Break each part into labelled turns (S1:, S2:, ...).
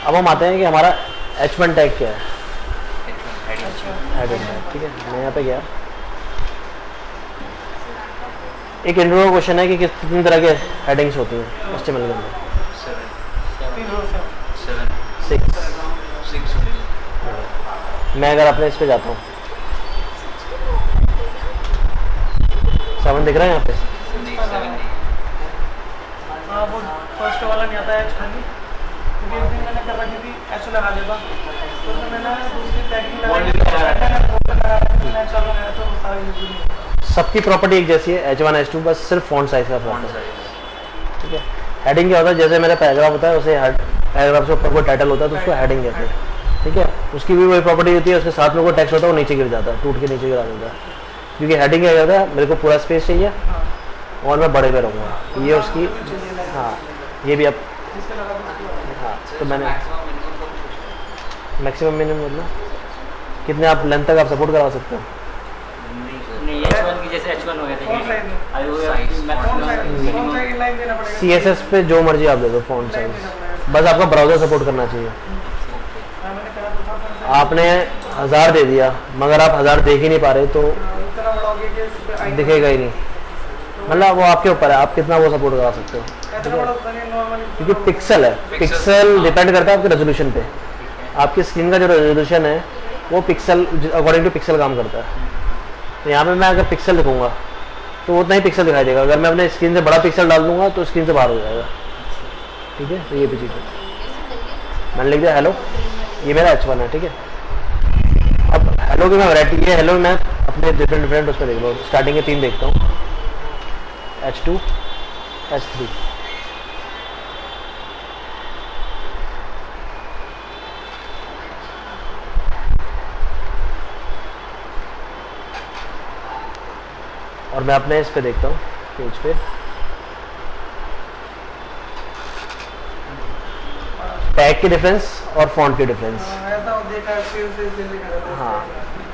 S1: अब हम आते हैं कि हमारा H1 टैग क्या है। हेडिंग टैग, ठीक है। मैं यहाँ पे गया, एक इंटरव्यू का क्वेश्चन है कि कितनी तरह के हेडिंग्स होती हैं HTML के अंदर। 6। मैं अगर अपने इस पे जाता हूँ, 7 दिख रहा है यहाँ पे।
S2: हाँ, वो फर्स्ट वाला नहीं आता है H खाली, क्योंकि एक दिन मैंने कर रखी थी H लगा देता, तो उसमें मैंने दूसरी टैगिंग लगाया तो सारी
S1: सबकी प्रॉपर्टी एक जैसी है, H1 H2, बस सिर्फ फॉन्ट साइज का फर्क है, ठीक है। हेडिंग क्या होता है, जैसे मेरा पैराग्राफ होता है उसे पैराग्राफ से ऊपर कोई टाइटल होता है तो उसको हेडिंग कहते हैं, ठीक है। उसकी भी वही प्रॉपर्टी होती है, उसके साथ में कोई टेक्स्ट होता है वो नीचे गिर जाता है, टूट के नीचे गिरा देता है, क्योंकि हेडिंग क्या करता है, मेरे को पूरा स्पेस चाहिए और मैं बड़े पे रहूँगा, ये उसकी। हाँ, ये भी अब, हाँ, तो मैंने मैक्सिमम मिनिमम मतलब कितने आप लेंथ तक आप सपोर्ट करवा सकते हो?
S3: नहीं, H1 की जैसे H1 हो गया था,
S1: CSS पे जो मर्जी आप दे दो फॉन्ट साइज, बस आपका ब्राउज़र सपोर्ट करना चाहिए। आपने 1000 दे दिया मगर आप 1000 देख ही नहीं पा रहे तो दिखेगा ही नहीं, मतलब वो आपके ऊपर है आप कितना वो सपोर्ट करा सकते हो, क्योंकि पिक्सल है, पिक्सल डिपेंड करता है आपके रेजोल्यूशन पे। आपकी स्क्रीन का जो रेजोल्यूशन है वो पिक्सल अकॉर्डिंग टू पिक्सल काम करता है। तो यहाँ पे मैं अगर पिक्सल लिखूंगा तो उतना ही पिक्सल दिखाई देगा, अगर मैं अपने स्क्रीन से बड़ा पिक्सल डाल दूंगा तो स्क्रीन से बाहर हो जाएगा, ठीक है। तो ये भी चीज़ है, मैंने लिख दिया हेलो, ये मेरा H1 है, ठीक है। अब हेलो की मैं वैरायटी, ये हेलो मैं अपने डिफरेंट उस पर देख लो, स्टार्टिंग के 3 देखता हूँ, H2 H3, और मैं अपने इस पे देखता हूँ पेज पे, टैग की डिफरेंस और फॉन्ट की डिफरेंस। हाँ,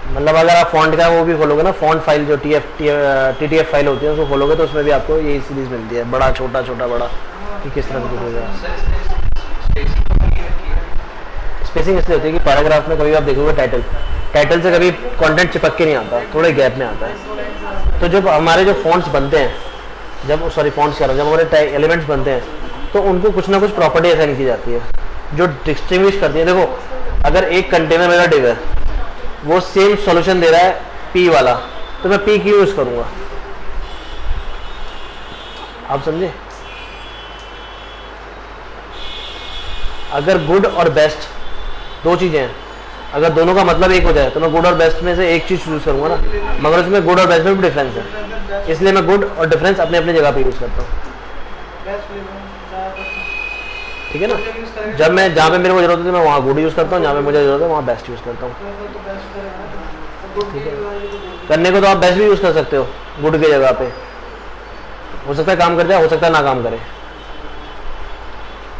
S1: मतलब अगर आप फॉन्ट का वो भी खोलोगे ना, फॉन्ट फाइल जो TTF फाइल होती है उसको खोलोगे तो उसमें भी आपको यही सीरीज मिलती है, बड़ा छोटा छोटा बड़ा, कि किस तरह से दिखेगा। स्पेसिंग इसलिए होती है कि पैराग्राफ में कभी आप देखोगे टाइटल से कभी कंटेंट चिपक के नहीं आता, थोड़े गैप में आता है। तो जब हमारे जो फॉन्ट्स बनते हैं, जब फॉन्ट्स कह रहा हूँ, जब हमारे एलिमेंट्स बनते हैं तो उनको कुछ ना कुछ प्रॉपर्टी असाइन की जाती है जो डिस्टिंग्विश करती है। देखो, अगर एक कंटेनर मेरा डिव है, वो सेम सॉल्यूशन दे रहा है P वाला, तो मैं P क्यों यूज करूंगा, आप समझे। अगर गुड और बेस्ट दो चीजें हैं, अगर दोनों का मतलब एक हो जाए तो मैं गुड और बेस्ट में से एक चीज यूज करूंगा ना, मगर उसमें गुड और बेस्ट में भी डिफरेंस है, इसलिए मैं गुड और डिफरेंस अपने अपने जगह पे यूज करता हूँ, ठीक है ना। जब मैं जहाँ पे मेरे को जरूरत है मैं वहाँ गुड यूज करता हूँ, जहाँ पे मुझे जरूरत है वहाँ बेस्ट यूज करता हूँ, ठीक है। करने को तो आप बेस्ट भी यूज कर सकते हो गुड की जगह पे, हो सकता है काम कर जाए, हो सकता है ना काम करे,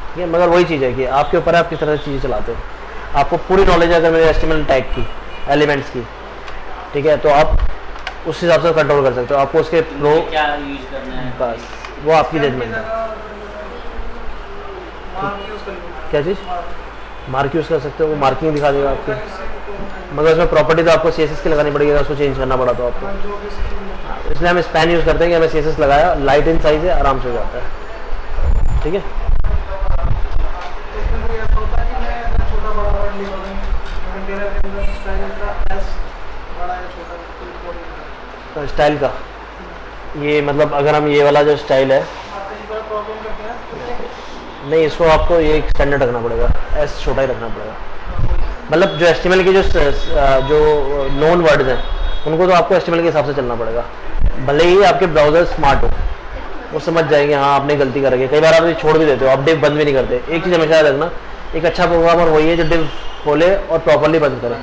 S1: ठीक है। मगर वही चीज़ है कि आपके ऊपर आप किस तरह से चीज़ें चलाते हो। आपको पूरी नॉलेज है अगर मेरे HTML टैग की, एलिमेंट्स की, ठीक है, तो आप उस हिसाब से कंट्रोल कर सकते हो। आपको उसके प्रो
S3: क्या यूज करना है,
S1: बस वो आपकी जजमेंट है। क्या चीज़ मार्क यूज़ कर सकते हो, वो मार्किंग दिखा देगा आपकी, मगर उसमें प्रॉपर्टी तो आपको CSS की लगानी पड़ेगी, उसको चेंज करना पड़ा तो आपको, इसलिए हम स्पैन यूज़ करते हैं कि हमें CSS लगाया, लाइट इन साइज है, आराम से हो जाता है, ठीक है। स्टाइल का ये मतलब अगर हम ये वाला जो स्टाइल है, नहीं इसको आपको ये स्टैंडर्ड रखना पड़ेगा, S छोटा ही रखना पड़ेगा। मतलब जो HTML के जो नोन वर्ड्स हैं उनको तो आपको HTML के हिसाब से चलना पड़ेगा, भले ही आपके ब्राउजर स्मार्ट हो, वो समझ जाएंगे हाँ आपने गलती कर रखी है। कई बार आप छोड़ भी देते हो, आप डिव बंद भी नहीं करते। एक चीज़ हमेशा याद रखना, एक अच्छा प्रोग्रामर वही है जो डिव खोले और प्रॉपरली बंद करे।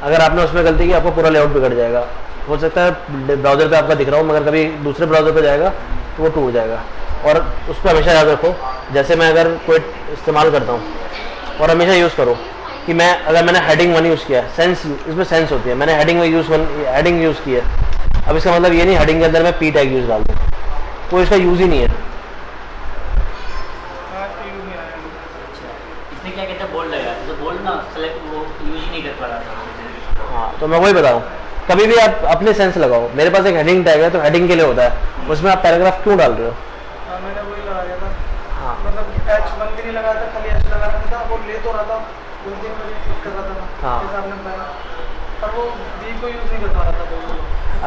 S1: अगर आपने उसमें गलती की आपको पूरा लेआउट बिगड़ जाएगा। हो सकता है ब्राउजर पे आपका दिख रहा हो मगर कभी दूसरे ब्राउजर पे जाएगा तो वो टूट जाएगा। और उस पर हमेशा याद रखो, जैसे मैं अगर कोई इस्तेमाल करता हूँ और हमेशा यूज़ करो कि अगर मैंने हेडिंग 1 यूज़ किया है, सेंस इसमें सेंस होती है, मैंने हेडिंग हेडिंग यूज़ की है, अब इसका मतलब ये नहीं हेडिंग के अंदर मैं P टैग यूज़ डाल दूँ, तो इसका यूज़ ही नहीं है।
S3: इसमें क्या कहते हैं बोल्ड लगा है, तो बोल्ड ना सेलेक्ट वो यूज ही नहीं कर पा रहा था।
S1: हाँ, तो मैं वही बताऊँ, कभी भी आप अपने सेंस लगाओ। मेरे पास एक हेडिंग टैग है, तो हेडिंग के लिए होता है, उसमें आप पैराग्राफ क्यों डाल रहे हो?
S2: हाँ, मैंने वही लगा दिया था।
S1: हाँ,
S2: मतलब H1 भी नहीं लगाया था, खाली H लगा रखा था, वो ले तो रहा था, गलती में क्लिक कर रहा था।
S1: हाँ।
S2: जैसे आपने बताया, पर वो B को यूज नहीं कर पा रहा था वो।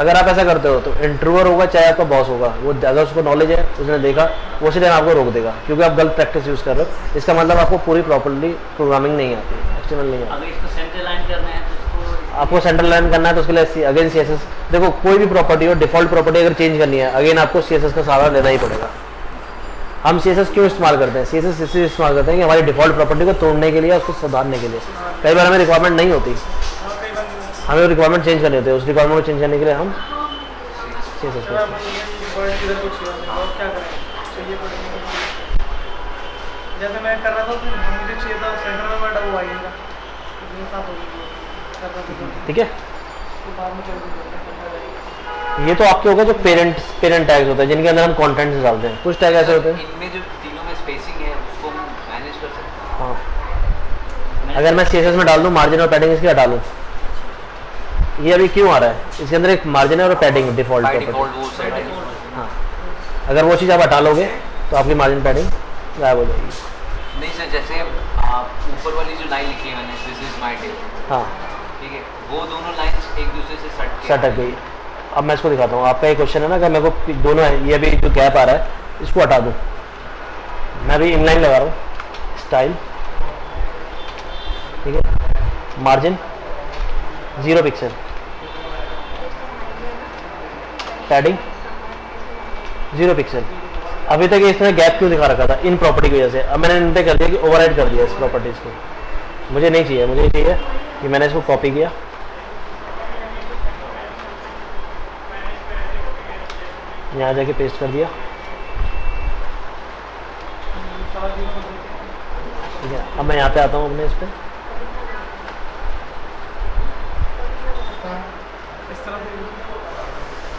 S1: अगर आप ऐसा करते हो तो इंट्रूवर होगा चाहे आपका बॉस होगा, वो अगर उसको नॉलेज है, उसने देखा, वो उसी टाइम आपको रोक देगा, क्योंकि आप गलत प्रैक्टिस यूज़ कर रहे हो। इसका मतलब आपको पूरी प्रॉपर्ली प्रोग्रामिंग नहीं आती, एक्सटर्नल नहीं आती।
S3: अगर इसको सेंटर लाइन करना है तो इसको
S1: आपको सेंट्रल लाइन करना है तो उसके लिए अगेन CSS, देखो कोई भी प्रॉपर्टी हो, डिफॉल्ट प्रॉपर्टी अगर चेंज करनी है, अगेन आपको CSS का सहारा लेना ही पड़ेगा। हम CSS क्यों इस्तेमाल करते हैं? CSS इसलिए इस्तेमाल करते हैं कि हमारी डिफॉल्ट प्रॉपर्टी को तोड़ने के लिए, उसको सुधारने के लिए। कई बार हमें रिक्वायरमेंट नहीं होती,
S2: हाँ, कई बार
S1: हमें रिक्वायरमेंट चेंज करनी होती है, उस रिक्वायरमेंट को चेंज करने के लिए हम CSS
S2: अगर हम ये वर्ड इधर कुछ और क्या करें, चाहिए पड़ेगा। जैसे मैं कर रहा था तो मुझे चाहिए था सेंटर में वर्ड, वो आएगा इतने साथ हो गई कर रहा था,
S1: ठीक है।
S2: तो बाद में चल गई।
S1: ये तो आपके होगा जो पेरेंट टैग्स होते हैं, जिनके अंदर हम कंटेंट्स डालते हैं। कुछ टैग ऐसे होते हैं,
S4: इनमें जो तीनों में स्पेसिंग है उसको हम मैनेज कर सकते हैं।
S1: हाँ, अगर मैं CSS में डाल दूँ मार्जिन और पैडिंग इसकी हटा लूँ, ये अभी क्यों आ रहा है? इसके अंदर एक मार्जिन है और padding default
S4: by
S1: property.
S4: Default वो सेट है।
S1: हाँ, अगर वो चीज़ आप हटा लोगे तो आपकी मार्जिन पैडिंग गायब हो जाएगी।
S4: नहीं सर, जैसे आप ऊपर वाली जो लाइन लिखी है मैंने, दिस इज माय डे,
S1: हाँ,
S4: ठीक है, वो दोनों लाइंस एक दूसरे से
S1: सटक गई। अब मैं इसको दिखाता हूँ। आपका एक क्वेश्चन है ना, अगर मेरे को दोनों है, ये अभी जो गैप आ रहा है इसको हटा दूँ, मैं अभी इनलाइन लगा रहा हूँ, स्टाइल, ठीक है, मार्जिन 0 पिक्सल, पैडिंग 0 पिक्सल। अभी तक इसने गैप क्यों दिखा रखा था? इन प्रॉपर्टी की वजह से। अब मैंने इंटर कर दिया कि ओवरराइड कर दिया इस प्रॉपर्टीज को, मुझे नहीं चाहिए। मुझे चाहिए कि मैंने इसको कॉपी किया, यहाँ जाके पेस्ट कर दिया, ठीक है। अब मैं यहाँ पे आता हूँ अपने इस पर,
S2: इस तरह से।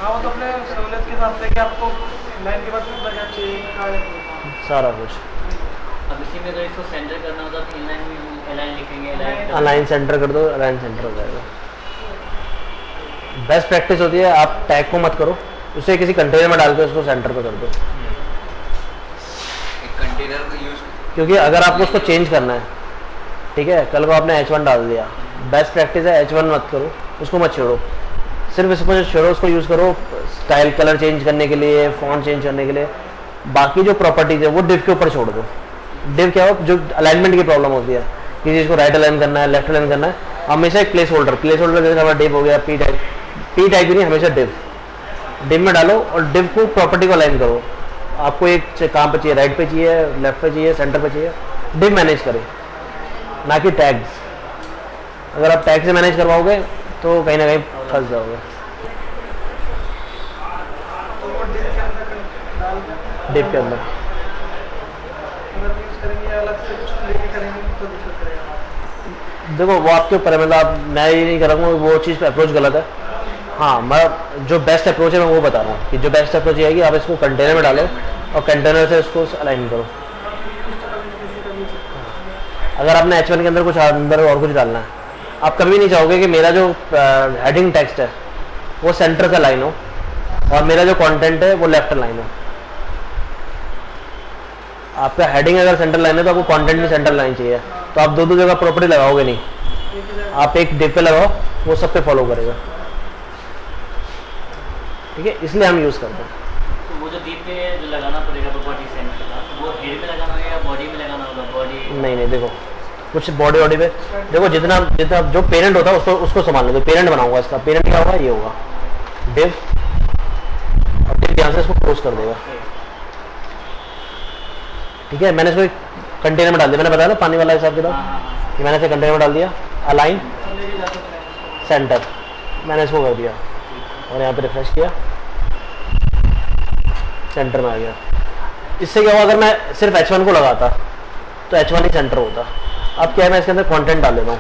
S2: हाँ, वो तो अपने सहूलियत के हिसाब से कि आपको लाइन के बाद कितना क्या चाहिए,
S1: सारा कुछ।
S3: अब इसी में अगर इसको सेंटर करना होता तो इनलाइन में हम अलाइन लिखेंगे, अलाइन
S1: अलाइन सेंटर कर दो, अलाइन सेंटर हो जाएगा। बेस्ट प्रैक्टिस होती है, आप टैग को मत करो, उसे किसी कंटेनर में डाल के उसको सेंटर पे कर दो,
S4: एक कंटेनर को यूज,
S1: क्योंकि अगर आपको उसको चेंज करना है, ठीक है, कल को आपने H1 डाल दिया, बेस्ट प्रैक्टिस है H1 मत करो, उसको मत छोड़ो, सिर्फ इसको जो छोड़ो उसको यूज़ करो स्टाइल कलर चेंज करने के लिए, फॉन्ट चेंज करने के लिए। बाकी जो प्रॉपर्टीज है वो डिव के ऊपर छोड़ दो। डिव क्या हो, जो अलाइनमेंट की प्रॉब्लम होती है, किसी चीज़ को राइट अलाइन करना है, लेफ्ट अलाइन करना है, हमेशा एक प्लेस होल्डर जैसे हमारा डिव हो गया, पी टाइप भी नहीं, हमेशा डिव में डालो और डिव को प्रॉपर्टी को अलाइन करो। आपको एक काम पे चाहिए, राइट पे चाहिए, लेफ्ट पे चाहिए, सेंटर पे चाहिए, डिव मैनेज करें, ना कि टैग्स। अगर आप टैग से मैनेज करवाओगे तो कहीं ना कहीं फंस जाओगे।
S2: तो वो डिव के अंदर डाल कर
S1: डिव के अंदर
S2: अगर यूज करेंगे अलग से कुछ लेके करेंगे तो दिक्कत करेगा।
S1: देखो वो आपके ऊपर है, मतलब मैं ये नहीं करूँगा, वो चीज़ पे अप्रोच गलत है। हाँ, मैं जो बेस्ट अप्रोच है मैं वो बता रहा हूँ कि जो बेस्ट अप्रोच ये है कि आप इसको कंटेनर में डालो और कंटेनर से इसको अलाइन करो। अगर आपने H1 के अंदर कुछ अंदर और कुछ डालना है, आप कभी नहीं चाहोगे कि मेरा जो हेडिंग टेक्स्ट है वो सेंटर से लाइन हो और मेरा जो कंटेंट है वो लेफ्ट लाइन हो। आपका हेडिंग अगर सेंटर लाइन है तो आपको कंटेंट भी सेंटर लाइन चाहिए, तो आप दो जगह प्रॉपर्टी लगाओगे नहीं, आप एक डिव पे लगाओ, वो सब पे फॉलो करेगा। ठीक है, इसलिए हम यूज़ करते हैं।
S3: तो वो जो डीप पे जो लगाना पड़ेगा प्रॉपर्टी सेंटर का, वो हेड में लगाना होगा या बॉडी में लगाना होगा? बॉडी
S1: नहीं, देखो कुछ बॉडी पे देखो, जितना जो पेरेंट होता है उसको संभाल लो। तो पेरेंट बनाऊंगा, इसका पेरेंट क्या होगा, ये होगा डिव, और डिव यहाँ से इसको क्लोज कर देगा। ठीक है, मैंने इसको एक कंटेनर में डाल दिया, मैंने बताया था पानी वाला हिसाब किताब, कि मैंने इसे कंटेनर में डाल दिया, अलाइन सेंटर मैंने इसको कर दिया और यहाँ पे रिफ्रेश किया, सेंटर में आ गया। इससे क्या हुआ, अगर मैं सिर्फ H1 को लगाता तो H1 ही सेंटर होता। अब क्या है, मैं इसके अंदर कंटेंट डाल देता हूँ।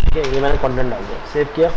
S1: ठीक है, ये मैंने कंटेंट डाल दिया, सेव किया,